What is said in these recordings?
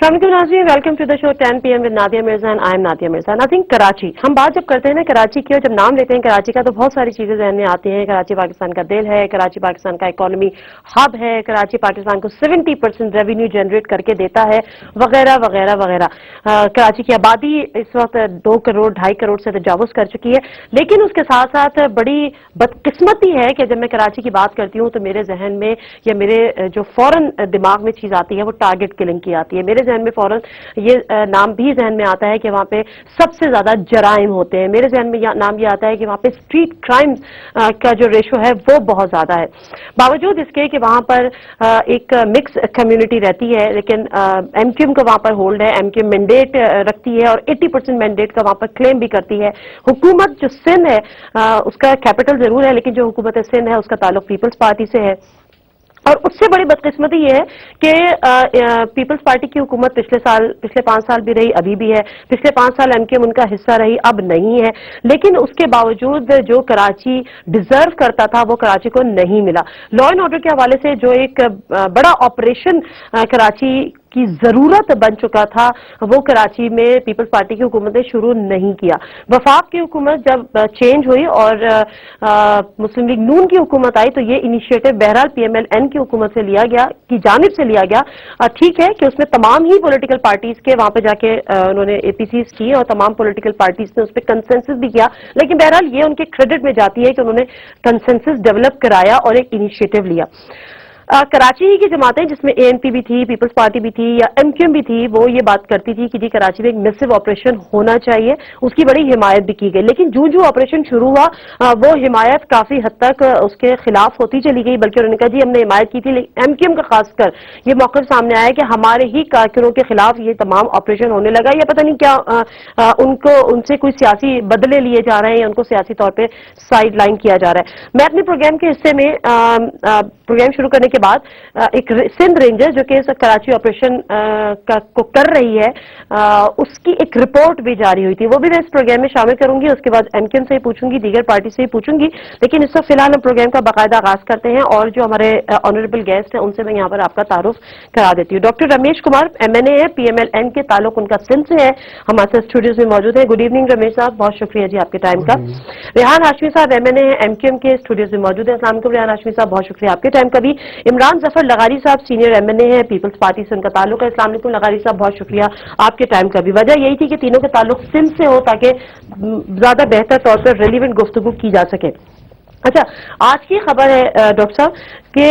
السلام علیکم ناظرین، welcome to the show 10 PM with Nadia Mirza and I am Nadia Mirza. ناظرین، کراچی ہم بات جب کرتے ہیں نا کراچی کی، اور جب نام لیتے ہیں کراچی کا تو بہت ساری چیزیں ذہن میں آتی ہیں۔ کراچی پاکستان کا دل ہے، کراچی پاکستان کا اکانومی ہب ہے، کراچی پاکستان کو 70% ریونیو جنریٹ کر کے دیتا ہے، وغیرہ وغیرہ وغیرہ۔ کراچی کی آبادی اس وقت 2 کروڑ 2.5 کروڑ سے تجاوز کر چکی ہے، لیکن اس کے ساتھ ساتھ بڑی بدقسمتی ہے کہ جب میں کراچی کی بات کرتی ہوں تو میرے ذہن میں یا میرے جو فوراً دماغ میں چیز آتی ہے وہ ٹارگٹ کلنگ کی آتی ہے۔ میرے ذہن میں فوراً یہ نام بھی ذہن میں آتا ہے کہ وہاں پہ سب سے زیادہ جرائم ہوتے ہیں۔ میرے ذہن میں نام یہ آتا ہے کہ وہاں پہ اسٹریٹ کرائم کا جو ریشو ہے وہ بہت زیادہ ہے، باوجود اس کے کہ وہاں پر ایک مکس کمیونٹی رہتی ہے، لیکن ایم کیو ایم کا وہاں پر ہولڈ ہے، ایم کیو ایم مینڈیٹ رکھتی ہے اور 80% مینڈیٹ کا وہاں پر کلیم بھی کرتی ہے۔ حکومت جو سندھ ہے اس کا کیپٹل ضرور ہے، لیکن جو حکومت سندھ ہے اس کا تعلق پیپلز پارٹی سے ہے، اور اس سے بڑی بدقسمتی یہ ہے کہ پیپلز پارٹی کی حکومت پچھلے 5 سال بھی رہی، ابھی بھی ہے، پچھلے 5 سال ایم کیو ایم ان کا حصہ رہی، اب نہیں ہے، لیکن اس کے باوجود جو کراچی ڈیزرو کرتا تھا وہ کراچی کو نہیں ملا۔ لا اینڈ آرڈر کے حوالے سے جو ایک بڑا آپریشن کراچی کی ضرورت بن چکا تھا وہ کراچی میں پیپلز پارٹی کی حکومت نے شروع نہیں کیا۔ وفاق کی حکومت جب چینج ہوئی اور مسلم لیگ نون کی حکومت آئی تو یہ انیشیٹو بہرحال پی ایم ایل این کی حکومت سے لیا گیا، کی جانب سے لیا گیا۔ ٹھیک ہے کہ اس میں تمام ہی پولیٹیکل پارٹیز کے وہاں پہ جا کے انہوں نے اے پی سیز کی اور تمام پولیٹیکل پارٹیز نے اس پہ کنسنسس بھی کیا، لیکن بہرحال یہ ان کے کریڈٹ میں جاتی ہے کہ انہوں نے کنسنسس ڈیولپ کرایا اور ایک انیشیٹو لیا۔ کراچی ہی کی جماعتیں جس میں اے این پی بھی تھی، پیپلز پارٹی بھی تھی یا ایم کیو ایم بھی تھی، وہ یہ بات کرتی تھی کہ جی کراچی میں ایک میسو آپریشن ہونا چاہیے، اس کی بڑی حمایت بھی کی گئی، لیکن جو آپریشن شروع ہوا وہ حمایت کافی حد تک اس کے خلاف ہوتی چلی گئی، بلکہ انہوں نے کہا جی ہم نے حمایت کی تھی، لیکن ایم کیو ایم کا خاص کر یہ موقف سامنے آیا کہ ہمارے ہی کارکنوں کے خلاف یہ تمام آپریشن ہونے لگا، یا پتہ نہیں کیا ان سے کوئی سیاسی بدلے لیے جا رہے ہیں یا ان کو سیاسی طور پہ سائڈ لائن کیا جا رہا ہے۔ میں اپنے پروگرام کے حصے میں پروگرام شروع کرنے کے بعد ایک سندھ رینجر جو کہ کراچی آپریشن کو کر رہی ہے اس کی ایک رپورٹ بھی جاری ہوئی تھی، وہ بھی میں اس پروگرام میں شامل کروں گی، اس کے بعد ایم کیو ایم سے ہی پوچھوں گی، دیگر پارٹی سے ہی پوچھوں گی، لیکن اس وقت فی الحال ہم پروگرام کا باقاعدہ آغاز کرتے ہیں اور جو ہمارے آنریبل گیسٹ ہیں ان سے میں یہاں پر آپ کا تعارف کرا دیتی ہوں۔ Doctor Ramesh Kumar M N A ہے، پی ایم ایل این کے تعلق ان کا سندھ سے ہے، ہمارے ساتھ اسٹوڈیوز میں موجود ہیں۔ گڈ ایوننگ رمیش صاحب، بہت شکریہ جی آپ کے ٹائم کا۔ ریحان ہاشمی صاحب ایم این اے ہے، ایم کیو ایم کے، اسٹوڈیوز میں موجود ہیں۔ السلام علیکم ریحان ہاشمی صاحب، بہت شکریہ آپ کے ٹائم کا بھی۔ عمران ظفر لغاری صاحب سینئر ایم این اے ہے، پیپلز پارٹی سے ان کا تعلق ہے۔ السلام علیکم لغاری صاحب، بہت شکریہ آپ کے ٹائم کا بھی۔ وجہ یہی تھی کہ تینوں کے تعلق سندھ سے ہو تاکہ زیادہ بہتر طور پر ریلیونٹ گفتگو کی جا سکے۔ اچھا، آج کی خبر ہے ڈاکٹر صاحب کہ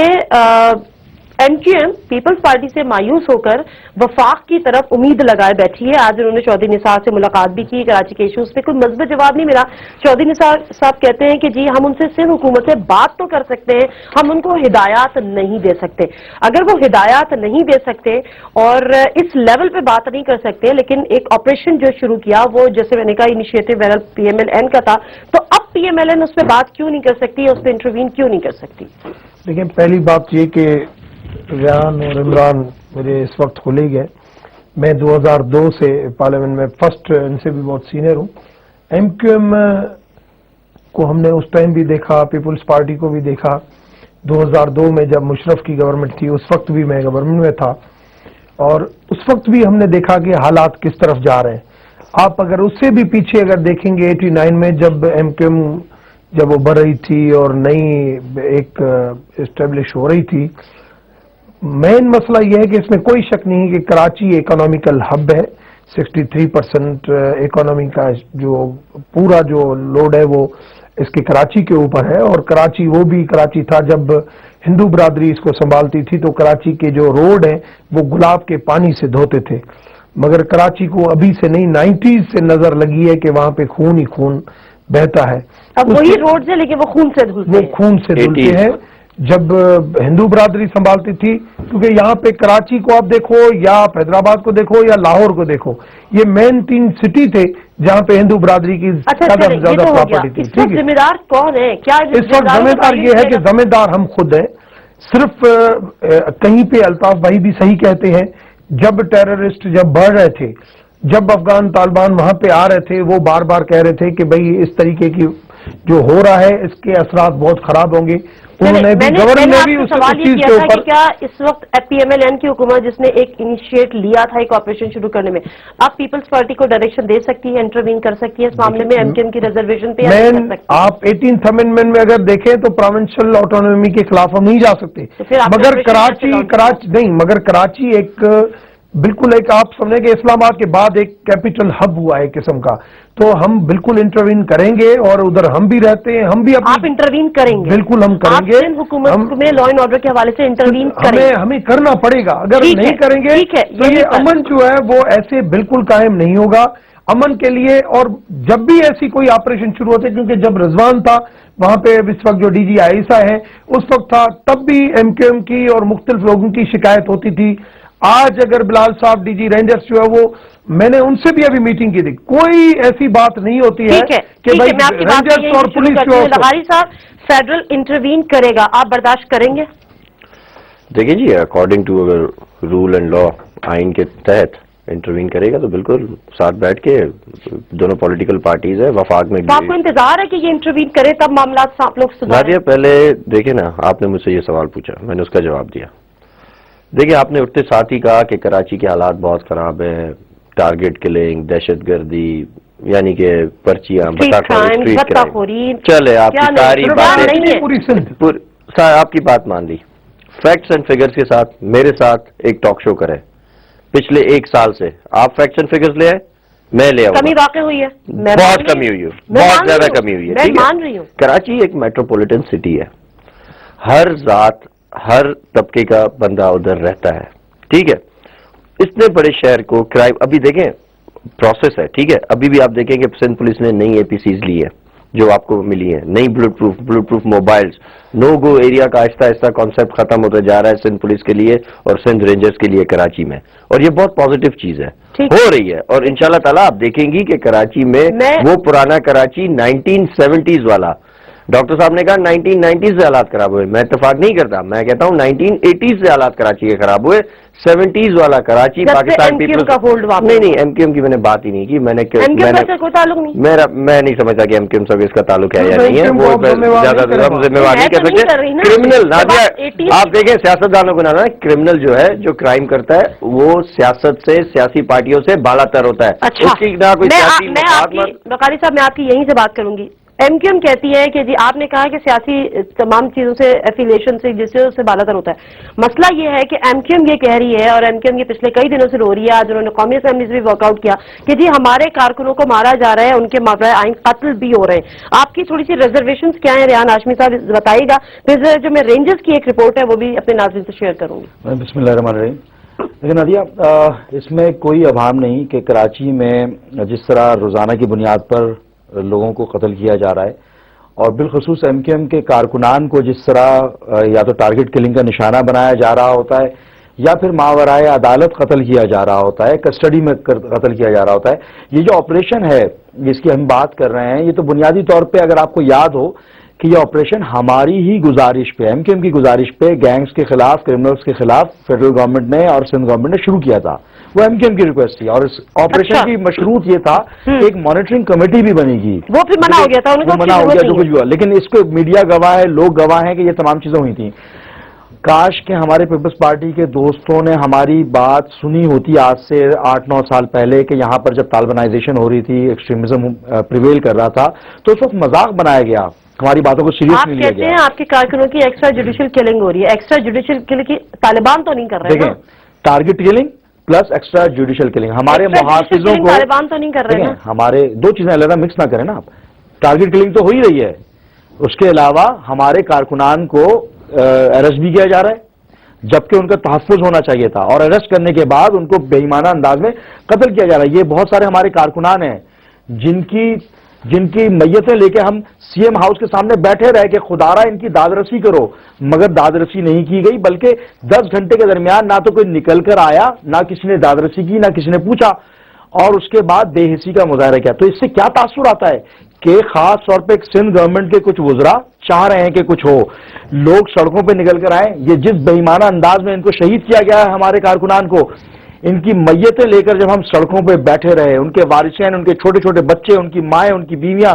M Q M Peoples Party سے مایوس ہو کر وفاق کی طرف امید لگائے بیٹھی ہے۔ آج انہوں نے چودھری نثار سے ملاقات بھی کی، کراچی کے ایشوز پہ کوئی مثبت جواب نہیں ملا۔ چودھری نثار صاحب کہتے ہیں کہ جی ہم ان سے سندھ حکومت سے بات تو کر سکتے ہیں، ہم ان کو ہدایات نہیں دے سکتے۔ اگر وہ ہدایات نہیں دے سکتے اور اس لیول پہ بات نہیں کر سکتے، لیکن ایک آپریشن جو شروع کیا وہ جیسے میں نے کہا انیشیٹو بہرحال پی ایم ایل این کا تھا، تو اب پی ایم ایل این اس پہ بات کیوں نہیں کر سکتی، اس پہ انٹروین کیوں نہیں کر سکتی؟ لیکن پہلی بات یہ کہ ریحان اور عمران میرے اس وقت کھلے گئے، میں 2002 سے پارلیمنٹ میں فرسٹ ان سے بھی بہت سینئر ہوں۔ ایم کیو ایم کو ہم نے اس ٹائم بھی دیکھا، پیپلز پارٹی کو بھی دیکھا۔ 2002 میں جب مشرف کی گورنمنٹ تھی اس وقت بھی میں گورنمنٹ میں تھا، اور اس وقت بھی ہم نے دیکھا کہ حالات کس طرف جا رہے ہیں۔ آپ اگر اس سے بھی پیچھے اگر دیکھیں گے 89 میں جب ایم کیو ایم جب ابھر رہی تھی اور نئی ایک اسٹیبلش ہو رہی تھی، مین مسئلہ یہ ہے کہ اس میں کوئی شک نہیں کہ کراچی اکنامیکل ہب ہے، 63% اکانومی کا جو پورا جو لوڈ ہے وہ اس کے کراچی کے اوپر ہے، اور کراچی وہ بھی کراچی تھا جب ہندو برادری اس کو سنبھالتی تھی تو کراچی کے جو روڈ ہیں وہ گلاب کے پانی سے دھوتے تھے، مگر کراچی کو ابھی سے نہیں 90s سے نظر لگی ہے کہ وہاں پہ خون ہی خون بہتا ہے۔ اب وہی روڈ سے لیکن وہ خون سے دھلتے ہیں۔ جب ہندو برادری سنبھالتی تھی، کیونکہ یہاں پہ کراچی کو آپ دیکھو یا آپ حیدرآباد کو دیکھو یا لاہور کو دیکھو، یہ مین 3 سٹی تھے جہاں پہ ہندو برادری کی زیادہ پراپرٹی تھی۔ اس وقت ذمہ دار کون ہے؟ کیا اس وقت ذمہ دار یہ ہے کہ ذمہ دار ہم خود ہیں۔ صرف کہیں پہ الطاف بھائی بھی صحیح کہتے ہیں، جب ٹیررسٹ جب بڑھ رہے تھے، جب افغان طالبان وہاں پہ آ رہے تھے، وہ بار بار کہہ رہے تھے کہ بھئی اس طریقے کی جو ہو رہا ہے اس کے اثرات بہت خراب ہوں گے. انہوں نے بھی گورنر نے بھی اس چیز کے اوپر کیا اس وقت پی ایم ایل این کی حکومت جس نے ایک انیشیٹ لیا تھا ایک آپریشن شروع کرنے میں، آپ پیپلز پارٹی کو ڈائریکشن دے سکتی ہے، انٹروین کر سکتی ہے اس معاملے میں ایم کیو ایم کی ریزرویشن پہ؟ آپ 18th امینڈمنٹ میں اگر دیکھیں تو پروونشل آٹونومی کے خلاف ہم نہیں جا سکتے، مگر کراچی ایک بالکل ایک آپ سمجھیں کہ اسلام آباد کے بعد ایک کیپٹل ہب ہوا ہے قسم کا، تو ہم بالکل انٹروین کریں گے اور ادھر ہم بھی رہتے ہیں، ہم بھی آپ انٹروین کریں گے؟ بالکل ہم کریں گے. حکومت میں لا اینڈ آرڈر کے حوالے سے انٹروین کریں گے، ہمیں کرنا پڑے گا. اگر نہیں کریں گے تو یہ امن جو ہے وہ ایسے بالکل قائم نہیں ہوگا امن کے لیے. اور جب بھی ایسی کوئی آپریشن شروع ہوتے، کیونکہ جب رضوان تھا وہاں پہ اس وقت جو ڈی جی عائشہ ہے اس وقت تھا، تب بھی ایم کیو ایم کی اور مختلف لوگوں کی شکایت ہوتی تھی. آج اگر بلال صاحب ڈی جی رینجرز جو ہے وہ میں نے ان سے بھی ابھی میٹنگ کی تھی، کوئی ایسی بات نہیں ہوتی ہے کہ بھائی رینجرز اور پولیس جو لغاری صاحب فیڈرل انٹروین کرے گا، آپ برداشت کریں گے؟ دیکھیں جی، اکارڈنگ ٹو اگر رول اینڈ لا آئین کے تحت انٹروین کرے گا تو بالکل ساتھ بیٹھ کے دونوں پولیٹیکل پارٹیز ہیں وفاق میں. آپ کو انتظار ہے کہ یہ انٹروین کرے تب معاملات آپ لوگ سدھاریں؟ نادیہ پہلے دیکھیں نا، آپ نے مجھ سے یہ سوال پوچھا، میں نے اس کا جواب دیا. دیکھیں آپ نے اٹھتے ساتھ ہی کہا کہ کراچی کے حالات بہت خراب ہیں، ٹارگٹ کلنگ، دہشت گردی، یعنی کہ پرچیاں، چلے آپ کی ساری باتیں، آپ کی بات مان لی. فیکٹس اینڈ فگرز کے ساتھ میرے ساتھ ایک ٹاک شو کرے پچھلے 1 سال سے، آپ فیکٹس اینڈ فگرز لے آئے، میں لے آؤں. کمی واقع ہوئی ہے، بہت کمی ہوئی ہے، بہت زیادہ کمی ہوئی ہے. میں مان رہی ہوں. کراچی ایک میٹروپولیٹن سٹی ہے، ہر ذات ہر طبقے کا بندہ ادھر رہتا ہے، ٹھیک ہے. اتنے بڑے شہر کو کرائم، ابھی دیکھیں پروسیس ہے، ٹھیک ہے، ابھی بھی آپ دیکھیں کہ سندھ پولیس نے نئی اے پی سیز لی ہے جو آپ کو ملی ہیں، نئی بلوٹ پروف موبائلز. نو گو ایریا کا آہستہ آہستہ کانسیپٹ ختم ہوتا جا رہا ہے سندھ پولیس کے لیے اور سندھ رینجرز کے لیے کراچی میں، اور یہ بہت پازیٹیو چیز ہے، ہو رہی ہے. اور انشاءاللہ تعالیٰ آپ دیکھیں گی کہ کراچی میں وہ پرانا کراچی 1970s والا، ڈاکٹر صاحب نے کہا 1990s سے حالات خراب ہوئے، میں اتفاق نہیں کرتا، میں کہتا ہوں 1980s سے حالات کراچی کے خراب ہوئے. 70s والا کراچی پاکستان پیپلز کا فولڈ نہیں ایم کیو ایم کی میں نے بات ہی نہیں کی. میں نہیں سمجھتا کہ ایم کیو ایم سے اس کا تعلق ہے یا نہیں ہے، وہ زیادہ ذمہ نہیں کر سکتے. کرمنل نادیہ آپ دیکھیں سیاستدانوں کو نہ، کرمنل جو ہے جو کرائم کرتا ہے وہ سیاست سے، سیاسی پارٹیوں سے بالا تر ہوتا ہے. اس کی نہ کوئی سیاسی بخاری صاحب میں آپ کی یہیں سے بات کروں گی. ایم کیو ایم کہتی ہے کہ جی آپ نے کہا کہ سیاسی تمام چیزوں سے ایفیلیشن سے جس سے بالا تر ہوتا ہے. مسئلہ یہ ہے کہ ایم کیو ایم یہ کہہ رہی ہے اور ایم کیو ایم یہ پچھلے کئی دنوں سے رو رہی ہے، آج انہوں نے قومی اسمبلی سے بھی ورک آؤٹ کیا کہ جی ہمارے کارکنوں کو مارا جا رہا ہے، ان کے مابین آئین قتل بھی ہو رہے ہیں. آپ کی تھوڑی سی ریزرویشنز کیا ہیں ریحان ہاشمی صاحب بتائیے گا، پھر جو میں رینجرز کی ایک رپورٹ ہے وہ بھی اپنے ناظرین سے شیئر کروں گی. بسم اللہ الرحمن الرحیم. لیکن نادیہ اس میں کوئی ابہام نہیں کہ کراچی میں جس طرح روزانہ کی بنیاد پر لوگوں کو قتل کیا جا رہا ہے اور بالخصوص ایم کیو ایم کے کارکنان کو جس طرح یا تو ٹارگٹ کلنگ کا نشانہ بنایا جا رہا ہوتا ہے یا پھر ماورائے عدالت قتل کیا جا رہا ہوتا ہے، کسٹڈی میں قتل کیا جا رہا ہوتا ہے. یہ جو آپریشن ہے جس کی ہم بات کر رہے ہیں، یہ تو بنیادی طور پہ اگر آپ کو یاد ہو کہ یہ آپریشن ہماری ہی گزارش پہ، ایم کیو ایم کی گزارش پہ گینگز کے خلاف، کرمنلز کے خلاف فیڈرل گورنمنٹ نے اور سندھ گورنمنٹ نے شروع کیا تھا. وہ ایم کیو ایم کی ریکویسٹ تھی اور اس آپریشن کی مشروط یہ تھا کہ ایک مانیٹرنگ کمیٹی بھی بنے گی. وہ پھر منع ہو گیا تھا، منع ہو گیا جو کچھ ہوا، لیکن اس کو میڈیا گواہ ہے، لوگ گواہ ہیں کہ یہ تمام چیزیں ہوئی تھیں. کاش کہ ہمارے پیپلز پارٹی کے دوستوں نے ہماری بات سنی ہوتی آج سے 8-9 سال پہلے کہ یہاں پر جب طالبانائزیشن ہو رہی تھی، ایکسٹریمزم پریویل کر رہا تھا، تو اس وقت مذاق بنایا گیا، ہماری باتوں کو سیریس نہیں لیا گیا. آپ کہتے ہیں آپ کے کارکنوں کی ایکسٹرا جوڈیشل کلنگ ہو رہی ہے، ایکسٹرا جوڈیشل کلنگ کی طالبان تو نہیں کر رہے. دیکھیں target killing plus extra judicial killing, ہمارے محافظوں کو طالبان تو نہیں کر رہے ہیں. ہمارے دو چیزیں علیحدہ مکس نہ کریں نا آپ. ٹارگٹ کلنگ تو ہو ہی رہی ہے، اس کے علاوہ ہمارے کارکنان کو اریسٹ بھی کیا جا رہا ہے جبکہ ان کا تحفظ ہونا چاہیے تھا، اور اریسٹ کرنے کے بعد ان کو بے ایمانہ انداز میں قتل کیا جا رہا ہے. یہ بہت سارے ہمارے کارکنان ہیں جن کی میتیں لے کے ہم سی ایم ہاؤس کے سامنے بیٹھے رہے کہ خدارا ان کی داد رسی کرو، مگر داد رسی نہیں کی گئی، بلکہ 10 گھنٹے کے درمیان نہ تو کوئی نکل کر آیا، نہ کسی نے داد رسی کی، نہ کسی نے پوچھا، اور اس کے بعد بے حسی کا مظاہرہ کیا. تو اس سے کیا تاثر آتا ہے کہ خاص طور پہ سندھ گورنمنٹ کے کچھ وزراء چاہ رہے ہیں کہ کچھ ہو، لوگ سڑکوں پہ نکل کر آئیں. یہ جس بے ایمانہ انداز میں ان کو شہید کیا گیا ہے ہمارے کارکنان کو، ان کی میتیں لے کر جب ہم سڑکوں پہ بیٹھے رہے، ان کے وارثین، ان کے چھوٹے چھوٹے بچے، ان کی مائیں، ان کی بیویاں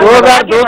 2002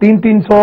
300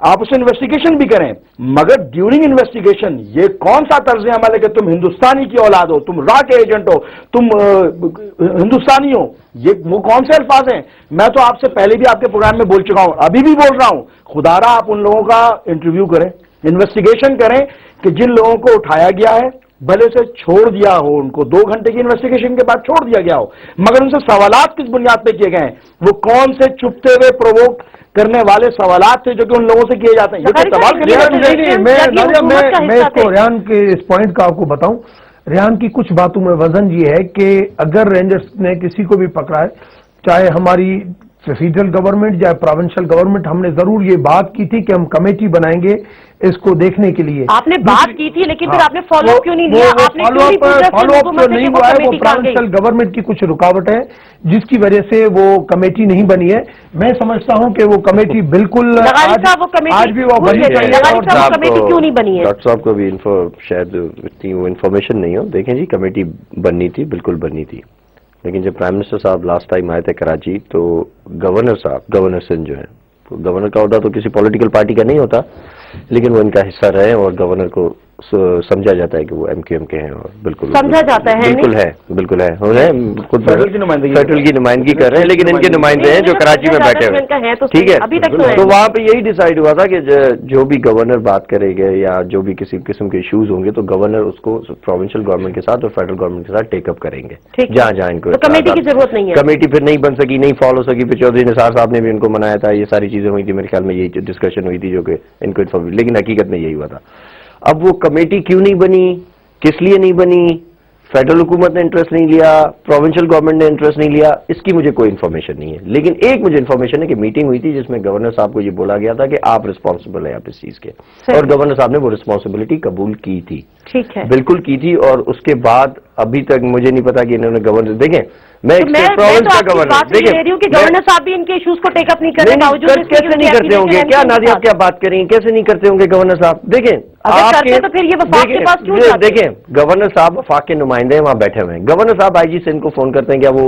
آپ اسے انویسٹیگیشن بھی کریں، مگر ڈیورنگ انویسٹیگیشن یہ کون سا طرز عمل ہے کہ تم ہندوستانی کی اولاد ہو، تم را کے ایجنٹ ہو، تم ہندوستانی ہو، یہ وہ کون سے الفاظ ہیں؟ میں تو آپ سے پہلے بھی آپ کے پروگرام میں بول چکا ہوں، ابھی بھی بول رہا ہوں، خدا را آپ ان لوگوں کا انٹرویو کریں، انویسٹیگیشن کریں کہ جن لوگوں کو اٹھایا گیا ہے بھلے سے چھوڑ دیا ہو، ان کو 2 گھنٹے کی انویسٹیگیشن کے بعد چھوڑ دیا گیا ہو، مگر ان سے سوالات کس بنیاد پہ کیے گئے ہیں؟ وہ کون سے چھپتے ہوئے پرووک کرنے والے سوالات تھے جو کہ ان لوگوں سے کیے جاتے ہیں؟ یہ سوال میں اس کو ریان کے اس پوائنٹ کا آپ کو بتاؤں، ریان کی کچھ باتوں میں وزن یہ ہے کہ اگر رینجرز نے کسی کو بھی پکڑا ہے، چاہے ہماری فیڈرل گورنمنٹ یا پروونشل گورنمنٹ، ہم نے ضرور یہ بات کی تھی کہ ہم کمیٹی بنائیں گے اس کو دیکھنے کے لیے. آپ نے بات کی تھی لیکن پھر آپ نے فالو اپ کیوں نہیں لیا؟ آپ نے کیوں نہیں پوچھا کہ فالو اپ جو نہیں ہوا ہے وہ کمیٹی کہاں گئی؟ پروونشل گورنمنٹ کی کچھ رکاوٹ ہے جس کی وجہ سے وہ کمیٹی نہیں بنی ہے. میں سمجھتا ہوں کہ وہ کمیٹی بالکل آج بھی وہ بنی چاہیے. کمیٹی کیوں نہیں بنی ہے؟ ڈاکٹر صاحب کو بھی شاید اتنی وہ انفارمیشن نہیں ہو. دیکھیں جی، کمیٹی بننی تھی، بالکل بننی تھی، لیکن جب پرائم منسٹر صاحب لاسٹ ٹائم آئے تھے کراچی تو گورنر صاحب، گورنر سندھ جو ہے، گورنر کا عہدہ تو کسی پولیٹیکل پارٹی کا نہیں ہوتا، لیکن وہ ان کا حصہ رہے اور گورنر کو سمجھا جاتا ہے کہ وہ MQM کے ہیں، اور بالکل سمجھا جاتا ہے، بالکل ہے، بالکل ہے، خود فیڈرل کی نمائندگی کر رہے ہیں، لیکن ان کے نمائندے ہیں جو کراچی میں بیٹھے ہوئے. ٹھیک ہے، تو وہاں پہ یہی ڈیسائیڈ ہوا تھا کہ جو بھی گورنر بات کرے گا یا جو بھی کسی قسم کے ایشوز ہوں گے تو گورنر اس کو پروونشل گورنمنٹ کے ساتھ اور فیڈرل گورنمنٹ کے ساتھ ٹیک اپ کریں گے جہاں جہاں ان کو. کمیٹی کی ضرورت نہیں ہے. کمیٹی پھر نہیں بن سکی، نہیں فالو سکی، پھر چودھری نثار صاحب نے بھی ان کو منایا تھا، یہ ساری چیزیں ہوئی تھی، میرے خیال میں یہی ڈسکشن ہوئی تھی جو کہ ان کو، لیکن حقیقت میں یہی ہوا تھا. اب وہ کمیٹی کیوں نہیں بنی، کس لیے نہیں بنی، فیڈرل حکومت نے انٹرسٹ نہیں لیا، پروونشل گورنمنٹ نے انٹرسٹ نہیں لیا، اس کی مجھے کوئی انفارمیشن نہیں ہے. لیکن ایک مجھے انفارمیشن ہے کہ میٹنگ ہوئی تھی جس میں گورنر صاحب کو یہ بولا گیا تھا کہ آپ رسپانسبل ہیں آپ اس چیز کے، اور گورنر صاحب نے وہ رسپانسبلٹی قبول کی تھی. ٹھیک ہے، بالکل کی تھی. اور اس کے بعد ابھی تک مجھے نہیں پتا کہ انہوں نے گورنر، دیکھیں میں گورنر صاحب بھی ان کے ایشوز کو ٹیک اپ نہیں کرنے کے باوجود کیسے نہیں کرتے ہوں گے؟ کیا نادیہ آپ کیا بات کریں، کیسے نہیں کرتے ہوں گے گورنر صاحب؟ دیکھیں تو پھر یہ وفاق کے پاس کیوں جاتے ہیں؟ دیکھیں گورنر صاحب وفاق کے نمائندے ہیں، وہاں بیٹھے ہوئے ہیں. گورنر صاحب IG سندھ کو فون کرتے ہیں، کیا وہ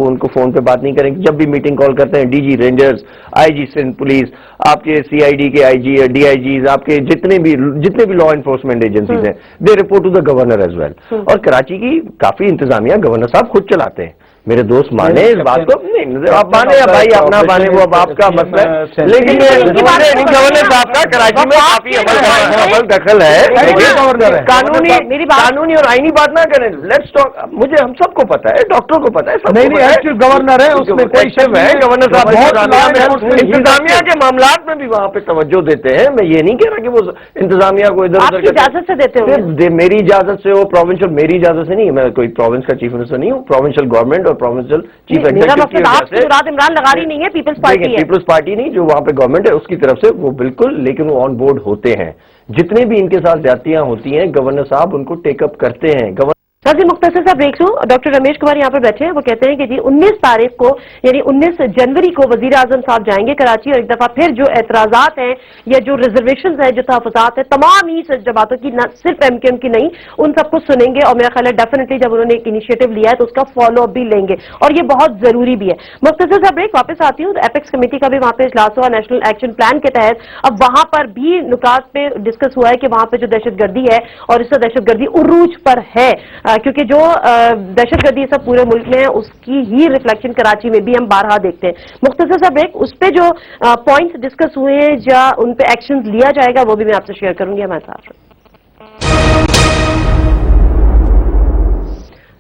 ان کو فون پہ بات نہیں کریں گے؟ جب بھی میٹنگ کال کرتے ہیں DG rangers, IG Sindh police, آپ کے CID کے IG DIGs، آپ کے جتنے بھی لا انفورسمنٹ ایجنسیز ہیں، they report to the governor as well. اور کراچی کی کافی انتظامیہ گورنر صاحب خود چلاتے ہیں. میرے دوست مانے اس بات کو، نہیں آپ مانے یا بھائی اپنا مانے، وہ اب آپ کا مسئلہ ہے، لیکن گورنر صاحب کا کراچی میں کافی عمل دخل ہے. قانونی اور آئینی بات نہ کریں. Let's talk. مجھے ہم سب کو پتا ہے، ڈاکٹروں کو پتا ہے، نہیں ایکٹیو گورنر ہے، اس میں کوئی شک ہے. گورنر صاحب انتظامیہ کے معاملات میں بھی وہاں پہ توجہ دیتے ہیں. میں یہ نہیں کہہ رہا کہ وہ انتظامیہ کو ادھر ادھر اجازت سے دیتے ہوں، میری اجازت سے ہو، پروونشل میری اجازت سے نہیں. میں کوئی پروونس کا چیف منسٹر نہیں ہوں. پروونشل گورنمنٹ اور پروونشل چیف ایگزیکٹو عمران لغاری نہیں ہے، پیپلز پارٹی ہے. پیپلز پارٹی نہیں، جو وہاں پہ گورنمنٹ ہے اس کی طرف سے وہ بالکل، لیکن وہ آن بورڈ ہوتے ہیں. جتنے بھی ان کے ساتھ زیادتیاں ہوتی ہیں گورنر صاحب ان کو ٹیک اپ کرتے ہیں. جی مختصر سا بریک ہوں. ڈاکٹر رمیش کمار یہاں پر بیٹھے ہیں، وہ کہتے ہیں کہ جی 19 تاریخ کو یعنی 19 جنوری کو وزیر اعظم صاحب جائیں گے کراچی، اور ایک دفعہ پھر جو اعتراضات ہیں یا جو ریزرویشنز ہیں، جو تحفظات ہیں، تمام ہی جماعتوں کی، نہ صرف MQM کی نہیں، ان سب کو سنیں گے. اور میرا خیال ہے ڈیفینیٹلی جب انہوں نے ایک انیشیٹو لیا ہے تو اس کا فالو اپ بھی لیں گے، اور یہ بہت ضروری بھی ہے. مختصر سا بریک، واپس آتی ہوں. ایپیکس کمیٹی کا بھی وہاں پہ اجلاس ہوا نیشنل ایکشن پلان کے تحت. اب وہاں پر بھی نکات پہ ڈسکس ہوا ہے کہ وہاں پہ جو دہشت گردی ہے اور اس سے دہشت گردی عروج پر ہے، کیونکہ جو دہشت گردی سب پورے ملک میں ہے اس کی ہی ریفلیکشن کراچی میں بھی ہم بارہا دیکھتے ہیں. مختصر سا بریک، اس پہ جو پوائنٹس ڈسکس ہوئے ہیں یا ان پہ ایکشن لیا جائے گا وہ بھی میں آپ سے شیئر کروں گی. ہمارے ساتھ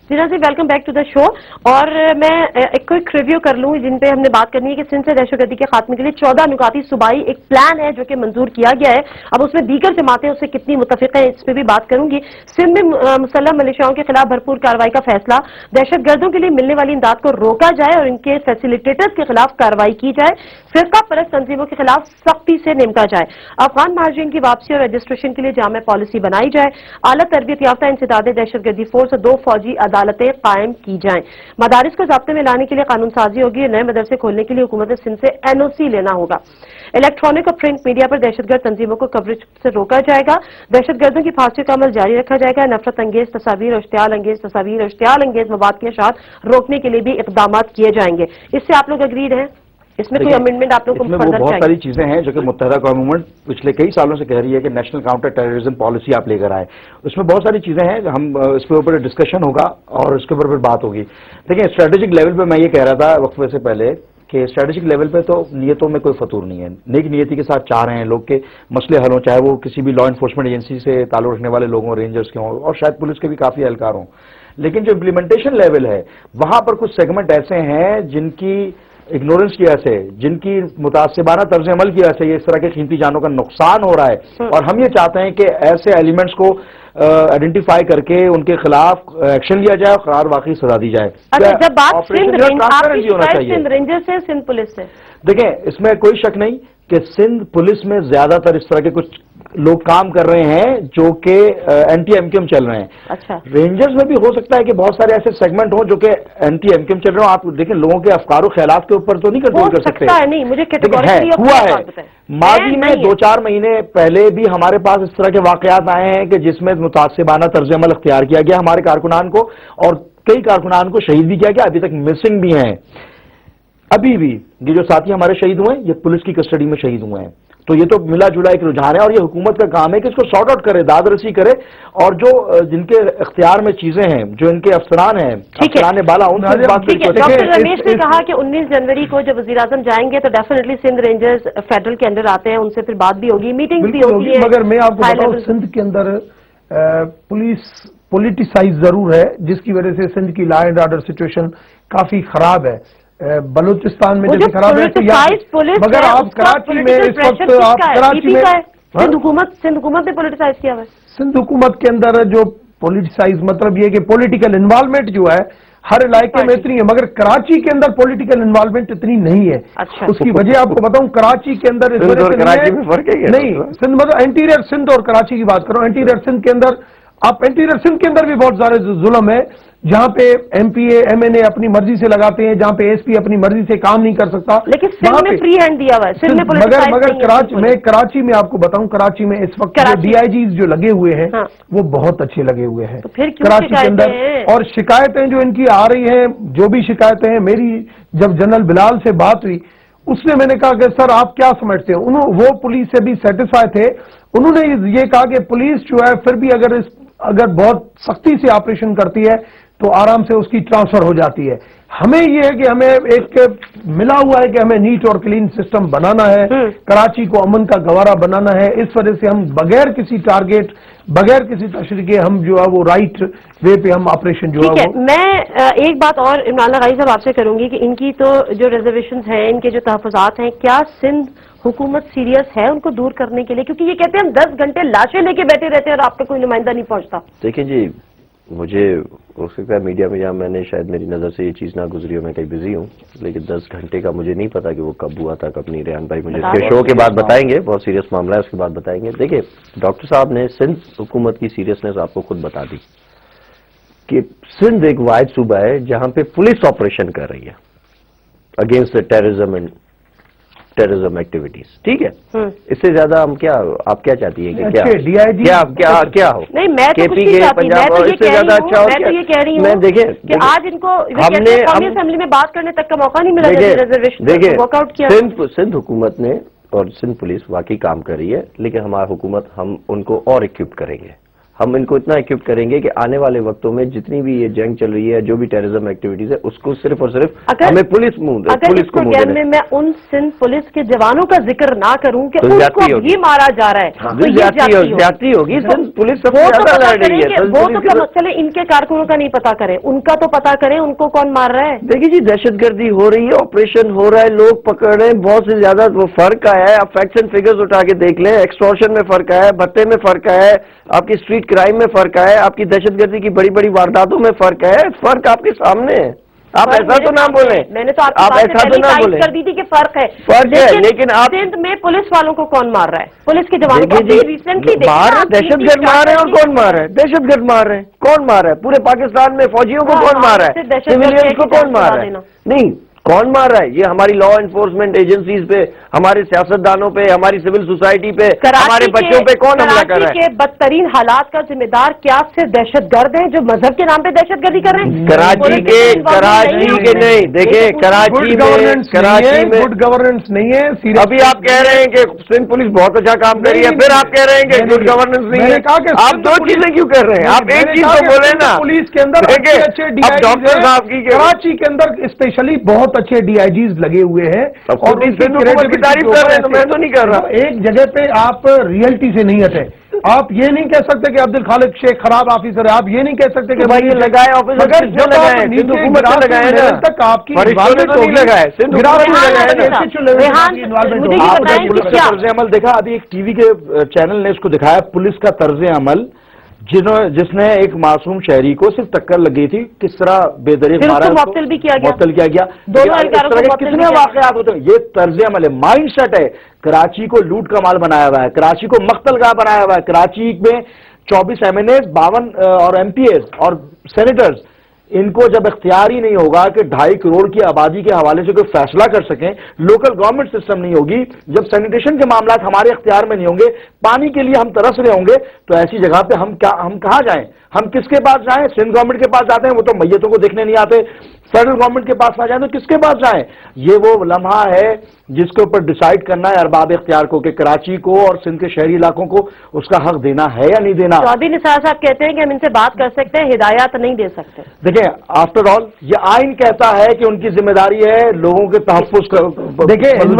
جی ناظرین، ویلکم بیک ٹو دا شو. اور میں ایک کوئک ریویو کر لوں جن پہ ہم نے بات کرنی ہے کہ سندھ سے دہشت گردی کے خاتمے کے لیے 14 نکاتی صوبائی ایک پلان ہے جو کہ منظور کیا گیا ہے. اب اس میں دیگر جماعتیں اس سے کتنی متفق ہیں اس پہ بھی بات کروں گی. سندھ میں مسلح ملیشیاؤں کے خلاف بھرپور کارروائی کا فیصلہ، دہشت گردوں کے لیے ملنے والی امداد کو روکا جائے اور ان کے فیسیلیٹیٹرز کے خلاف کارروائی کی جائے، فرقہ پرست تنظیموں کے خلاف سختی سے نمٹا جائے، افغان مہاجرین کی واپسی اور رجسٹریشن کے لیے جامع پالیسی بنائی جائے، اعلیٰ تربیت یافتہ انسداد دہشت گردی فورس اور 2 فوجی عدالتیں قائم کی جائیں. مدارس کو ضابطے میں لانے کے لیے قانون سازی ہوگی اور نئے مدرسے کھولنے کے لیے حکومت سندھ سے NOC لینا ہوگا. الیکٹرانک اور پرنٹ میڈیا پر دہشت گرد تنظیموں کو کوریج سے روکا جائے گا، دہشت گردوں کی پھانسی کا عمل جاری رکھا جائے گا، نفرت انگیز تصاویر اور اشتعال انگیز مواد کے اشاعت روکنے کے لیے بھی اقدامات کیے جائیں گے. اس سے آپ لوگ اگریڈ ہیں؟ اس میں کوئی امینڈمنٹ آپ لوگوں کو اس میں وہ فردر بہت چاہیے؟ ساری چیزیں ہیں جو کہ متحدہ قومی موومنٹ پچھلے کئی سالوں سے کہہ رہی ہے کہ نیشنل کاؤنٹر ٹیررزم پالیسی آپ لے کر آئے. اس میں بہت ساری چیزیں ہیں, ہم اس کے اوپر ڈسکشن ہوگا اور اس کے اوپر پھر بات ہوگی. دیکھیں اسٹریٹجک لیول پہ میں یہ کہہ رہا تھا وقفے سے پہلے کہ اسٹریٹجک لیول پہ تو نیتوں میں کوئی فطور نہیں ہے, نیک نیتی کے ساتھ چاہ رہے ہیں لوگ کہ مسئلے حل ہوں, چاہے وہ کسی بھی لا انفورسمنٹ ایجنسی سے تعلق رکھنے والے لوگ ہوں, رینجرز کے ہوں اور شاید پولیس کے بھی کافی اہلکار ہوں. لیکن جو امپلیمنٹیشن لیول ہے وہاں پر کچھ سیگمنٹ ایسے ہیں جن کی اگنورنس کی وجہ سے, جن کی متعصبانہ طرز عمل کی وجہ سے یہ اس طرح کے قیمتی جانوں کا نقصان ہو رہا ہے, اور ہم یہ چاہتے ہیں کہ ایسے ایلیمنٹس کو آئیڈینٹیفائی کر کے ان کے خلاف ایکشن لیا جائے اور قرار واقعی سزا دی جائے. اچھا, جب بات آپریشن سندھ ٹرانسپیرنسی ہونا چاہیے. سندھ رینجر سے سندھ پولیس سے, دیکھیں اس میں کوئی شک نہیں کہ سندھ پولیس میں زیادہ تر اس طرح کے کچھ لوگ کام کر رہے ہیں جو کہ اینٹی ایم کیو ایم چل رہے ہیں. اچھا, رینجرز میں بھی ہو سکتا ہے کہ بہت سارے ایسے سیگمنٹ ہوں جو کہ اینٹی ایم کیو ایم چل رہے ہوں. آپ دیکھیں لوگوں کے افکار و خیالات کے اوپر تو نہیں کنٹرول کر سکتے. نہیں, مجھے ہوا ہے ماضی میں 2-4 مہینے پہلے بھی ہمارے پاس اس طرح کے واقعات آئے ہیں کہ جس میں متعصبانہ طرز عمل اختیار کیا گیا ہمارے کارکنان کو, اور کئی کارکنان کو شہید بھی کیا گیا, ابھی تک مسنگ بھی ہیں. ابھی بھی یہ جو ساتھی ہمارے شہید ہوئے ہیں یہ پولیس کی کسٹڈی میں شہید ہوئے ہیں. تو یہ تو ملا جلا ایک رجحان ہے اور یہ حکومت کا کام ہے کہ اس کو سارٹ آؤٹ کرے, داد رسی کرے, اور جو جن کے اختیار میں چیزیں ہیں, جو ان کے افسران ہیں, افسران بالا, ان سے بات ٹھیک ہے. ڈاکٹر رمیش نے کہا کہ 19 جنوری کو جب وزیر اعظم جائیں گے تو ڈیفینیٹلی سندھ رینجرز فیڈرل کے اندر آتے ہیں, ان سے پھر بات بھی ہوگی, میٹنگ بھی ہوتی ہے. مگر میں آپ کو بتاؤں سندھ کے اندر پولیس پولیٹیسائز ضرور ہے, جس کی وجہ سے سندھ کی لا اینڈ آرڈر سچویشن کافی خراب ہے. بلوچستان میں جیسے خراب ہے, مگر آپ کراچی میں اس وقت آپ کراچی میں سندھ حکومت نے پولیٹیسائز کیا ہوا ہے. سندھ حکومت کے اندر جو پولیٹیسائز مطلب یہ کہ پولیٹیکل انوالومنٹ جو ہے ہر علاقے میں اتنی ہے, مگر کراچی کے اندر پولیٹیکل انوالومنٹ اتنی نہیں ہے. اس کی وجہ آپ کو بتاؤں, کراچی کے اندر نہیں, سندھ مطلب انٹیریئر سندھ اور کراچی کی بات کرو. انٹیریئر سندھ کے اندر آپ انٹیریئر سندھ کے اندر بھی بہت سارے ظلم ہے, جہاں پہ M P A M N A اپنی مرضی سے لگاتے ہیں, جہاں پہ ایس پی اپنی مرضی سے کام نہیں کر سکتا. لیکن سندھ میں فری ہینڈ دیا ہوا ہے, مگر کراچی میں آپ کو بتاؤں, کراچی میں اس وقت ڈی آئی جیز جو لگے ہوئے ہیں وہ بہت اچھے لگے ہوئے ہیں کراچی کے اندر. اور شکایتیں جو ان کی آ رہی ہیں, جو بھی شکایتیں ہیں, میری جب جنرل بلال سے بات ہوئی اس میں نے کہا کہ سر آپ کیا سمجھتے ہیں, وہ پولیس سے بھی سیٹسفائی تھے. انہوں نے یہ کہا کہ پولیس جو ہے پھر بھی اگر بہت سختی سے آپریشن کرتی ہے تو آرام سے اس کی ٹرانسفر ہو جاتی ہے. ہمیں یہ ہے کہ ہمیں ایک ملا ہوا ہے کہ ہمیں نیٹ اور کلین سسٹم بنانا ہے, کراچی کو امن کا گوارا بنانا ہے. اس وجہ سے ہم بغیر کسی ٹارگیٹ, بغیر کسی تشریح کے ہم جو ہے وہ رائٹ وے پہ ہم آپریشن جو ہے. میں ایک بات اور عمران غازی صاحب آپ سے کروں گی کہ ان کی تو جو ریزرویشنز ہیں, ان کے جو تحفظات ہیں, کیا سندھ حکومت سیریس ہے ان کو دور کرنے کے لیے؟ کیونکہ یہ کہتے ہیں ہم 10 گھنٹے لاشیں لے کے بیٹھے رہتے ہیں اور آپ کا کوئی نمائندہ نہیں پہنچتا. دیکھیں جی, مجھے ہو سکتا ہے میڈیا میں جہاں میں نے شاید میری نظر سے یہ چیز نہ گزری ہو, میں کہیں بزی ہوں, لیکن 10 گھنٹے کا مجھے نہیں پتا کہ وہ کب ہوا تھا کب نہیں. ریحان بھائی مجھے اس کے شو کے بعد بتائیں گے, بہت سیریس معاملہ ہے, اس کے بعد بتائیں گے. دیکھیں ڈاکٹر صاحب نے سندھ حکومت کی سیریسنس آپ کو خود بتا دی کہ سندھ ایک واحد صوبہ ہے جہاں پہ پولیس آپریشن کر رہی ہے against terrorism and terrorism activities. ٹھیک ہے, اس سے زیادہ ہم کیا, آپ کیا چاہتی ہیں کہ کیا ہو؟ نہیں, میں تو کچھ نہیں چاہتی, میں تو یہ کہہ رہی ہوں دیکھیں کہ آج ان کو قومی اسمبلی میں بات کرنے تک کا موقع نہیں ملا. دیکھیں سندھ حکومت نے اور سندھ پولیس واقعی کام کر رہی ہے, لیکن ہماری حکومت, ہم ان کو اور اکوپ کریں گے. ہم ان کو اتنا اکوپ کریں گے کہ آنے والے وقتوں میں جتنی بھی یہ جنگ چل رہی ہے, جو بھی ٹیررزم ایکٹیویٹیز ہے, اس کو صرف اور صرف ہمیں پولیس کو میں ان سندھ پولیس کے جوانوں کا ذکر نہ کروں کہ ان کو یہ مارا جا رہا ہے, زیادتی ہوگی. سندھ پولیس سب سے زیادہ لڑ رہی ہے. وہ تو چلے ان کے کارکنوں کا نہیں پتا کریں, ان کا تو پتا کریں ان کو کون مار رہا ہے. دیکھیے جی, دہشت گردی ہو رہی ہے, آپریشن ہو رہا ہے, لوگ پکڑ رہے ہیں, بہت سے زیادہ وہ فرق آیا ہے. آپ فیکٹس اینڈ فگرز اٹھا کے دیکھ لیں, ایکسٹورشن میں فرق آیا ہے, بھتے میں فرق آیا ہے, آپ کی اسٹریٹ کرائم میں فرق ہے, آپ کی دہشت گردی کی بڑی بڑی وارداتوں میں فرق ہے. فرق آپ کے سامنے ہے, آپ ایسا تو نہ بولیں. میں نے تو آپ ایسا تو نہ بولیں کر دی تھی کہ فرق ہے, لیکن آپ سندھ میں پولیس والوں کو کون مار رہا ہے؟ پولیس کے جوانوں کو ریسنٹلی دہشت گرد مار رہے ہیں. اور کون مار رہا ہے؟ دہشت گرد مار رہے ہیں. کون مار رہا ہے؟ پورے پاکستان میں فوجیوں کو کون مار رہا ہے؟ سویلینز کو کون مار رہا ہے؟ نہیں, کون مار رہا ہے؟ یہ ہماری لا انفورسمنٹ ایجنسیز پہ، ہمارے سیاستدانوں پہ، ہماری سول سوسائٹی پہ، ہمارے بچوں پہ کون حملہ کر رہا ہے؟ کراچی کے بدترین حالات کا ذمہ دار کیا صرف دہشت گرد ہیں جو مذہب کے نام پہ دہشت گردی کر رہے ہیں؟ کراچی کے نہیں، دیکھیں کراچی میں گڈ گورننس نہیں ہے. ابھی آپ کہہ رہے ہیں کہ سندھ پولیس بہت اچھا کام کر رہی ہے، پھر آپ کہہ رہے ہیں کہ گڈ گورننس نہیں ہے. آپ دو چیزیں کیوں کر رہے ہیں؟ آپ ایک چیز تو بولے نا. پولیس کے اندر اچھے ڈی آئی ڈاکٹر صاحب کی کراچی کے اندر اسپیشلی بہت اچھے ڈی آئی جیز لگے ہوئے ہیں اور ان کی تعریف کر رہے ہیں تو میں تو نہیں کر رہا. ایک جگہ پہ آپ ریئلٹی سے نہیں ہٹے. آپ یہ نہیں کہہ سکتے کہ عبد الخالق شیخ خراب آفیسر ہے. آپ یہ نہیں کہہ سکتے کہ بھائی یہ لگائے آفیسر، مگر جب آپ نیچے لگائے تک آپ کی پولیس کا طرز عمل دیکھا. ابھی ایک ٹی وی کے چینل نے اس کو دکھایا، پولیس کا طرز عمل جس نے ایک معصوم شہری کو صرف ٹکر لگی تھی، کس طرح بے دریغ مارا، معطل بھی کیا گیا. کتنے واقعات ہوتے ہیں. یہ طرز عمل ہے، مائنڈ سیٹ ہے. کراچی کو لوٹ کا مال بنایا ہوا ہے، کراچی کو مقتل گاہ بنایا ہوا ہے. کراچی میں 24 MNAs، 52 اور MPAs اور سینیٹرز، ان کو جب اختیار ہی نہیں ہوگا کہ 2.5 کروڑ کی آبادی کے حوالے سے کوئی فیصلہ کر سکیں، لوکل گورنمنٹ سسٹم نہیں ہوگی، جب سینیٹیشن کے معاملات ہمارے اختیار میں نہیں ہوں گے، پانی کے لیے ہم ترس رہے ہوں گے، تو ایسی جگہ پہ ہم کہاں جائیں؟ ہم کس کے پاس جائیں؟ سندھ گورنمنٹ کے پاس جاتے ہیں، وہ تو میتوں کو دیکھنے نہیں آتے. فیڈرل گورنمنٹ کے پاس نہ جائیں تو کس کے پاس جائیں؟ یہ وہ لمحہ ہے جس کے اوپر ڈیسائیڈ کرنا ہے ارباب اختیار کو کہ کراچی کو اور سندھ کے شہری علاقوں کو اس کا حق دینا ہے یا نہیں دینا. چودھری نثار صاحب کہتے ہیں کہ ہم ان سے بات کر سکتے ہیں، ہدایات نہیں دے سکتے. دیکھیں آفٹر آل یہ آئین کہتا ہے کہ ان کی ذمہ داری ہے لوگوں کے تحفظ کا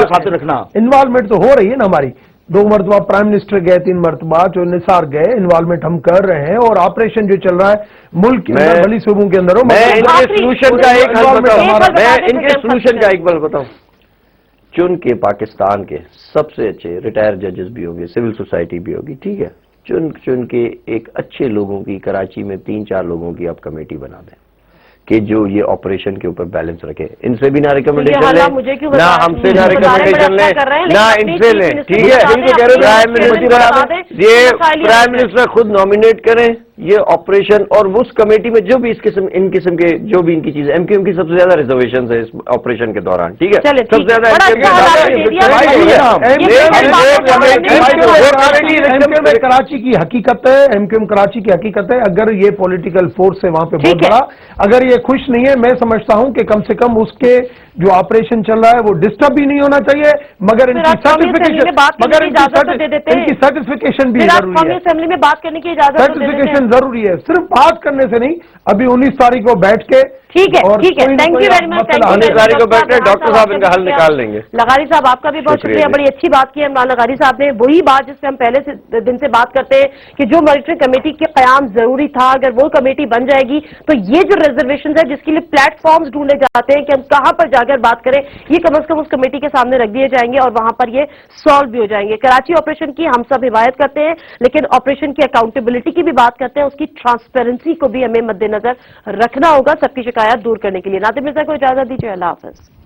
خاطر رکھنا. انوالومنٹ تو ہو رہی ہے نا ہماری. 2 مرتبہ پرائم منسٹر گئے، 3 مرتبہ جو نثار گئے. انوالومنٹ ہم کر رہے ہیں اور آپریشن جو چل رہا ہے ملک کے اندر بلی صوبوں کے اندر میں ان کے سولوشن کا ایک حل بتاؤں. میں ان کے سولوشن کا ایک حل بتاؤں. چن کے پاکستان کے سب سے اچھے ریٹائر ججز بھی ہوں گے، سول سوسائٹی بھی ہوگی، ٹھیک ہے، چن کے ایک اچھے لوگوں کی کراچی میں 3-4 لوگوں کی آپ کمیٹی بنا دیں کہ جو یہ آپریشن کے اوپر بیلنس رکھے. ان سے بھی نہ ریکمنڈیشن لیں، نہ ہم سے نہ ریکمنڈیشن لیں، نہ ان سے لیں، ٹھیک ہے. یہ پرائم منسٹر خود نامینیٹ کریں یہ آپریشن، اور اس کمیٹی میں جو بھی ان قسم کے جو بھی ان کی چیزیں، ایم کیو ایم کی سب سے زیادہ ریزرویشن ہے اس آپریشن کے دوران، ٹھیک ہے، سب سے زیادہ کراچی کی حقیقت ہے. ایم کیو ایم کراچی کی حقیقت ہے. اگر یہ پولیٹیکل فورس ہے وہاں پہ بہت بڑا، اگر یہ خوش نہیں ہے، میں سمجھتا ہوں کہ کم سے کم اس کے جو آپریشن چل رہا ہے وہ ڈسٹرب بھی نہیں ہونا چاہیے، مگر ان کی سرٹیفکیشن بھی ضروری ہے. اسمبلی میں بات کرنے کی اجازت سرٹیفکیشن ضروری ہے، صرف بات کرنے سے نہیں. ابھی 19 تاریخ کو بیٹھ کے ٹھیک ہے. Thank you very much. 19 تاریخ کو بیٹھ کے ڈاکٹر صاحب ان کا حل نکال لیں گے. لغاری صاحب آپ کا بھی بہت شکریہ، بڑی اچھی بات کی عمران لغاری صاحب نے. وہی بات جس سے ہم پہلے دن سے بات کرتے ہیں کہ جو مانیٹرنگ کمیٹی کے قیام ضروری تھا، اگر وہ کمیٹی بن جائے گی تو یہ جو ریزرویشن ہے جس کے لیے پلیٹ فارمز ڈھونڈے جاتے ہیں کہ ہم کہاں پر جا کر بات کریں، یہ کم از کم اس کمیٹی کے سامنے رکھ دیے جائیں گے اور وہاں پر یہ سالو بھی ہو جائیں گے. کراچی آپریشن کی ہم سب حمایت کرتے ہیں، لیکن آپریشن کی اکاؤنٹیبلٹی کی بھی بات کرتے ہیں، اس کی ٹرانسپیرنسی کو بھی ہمیں مد نظر رکھنا ہوگا سب کی شکایات دور کرنے کے لیے. نادر مرزا کو اجازت دیجیے. اللہ حافظ.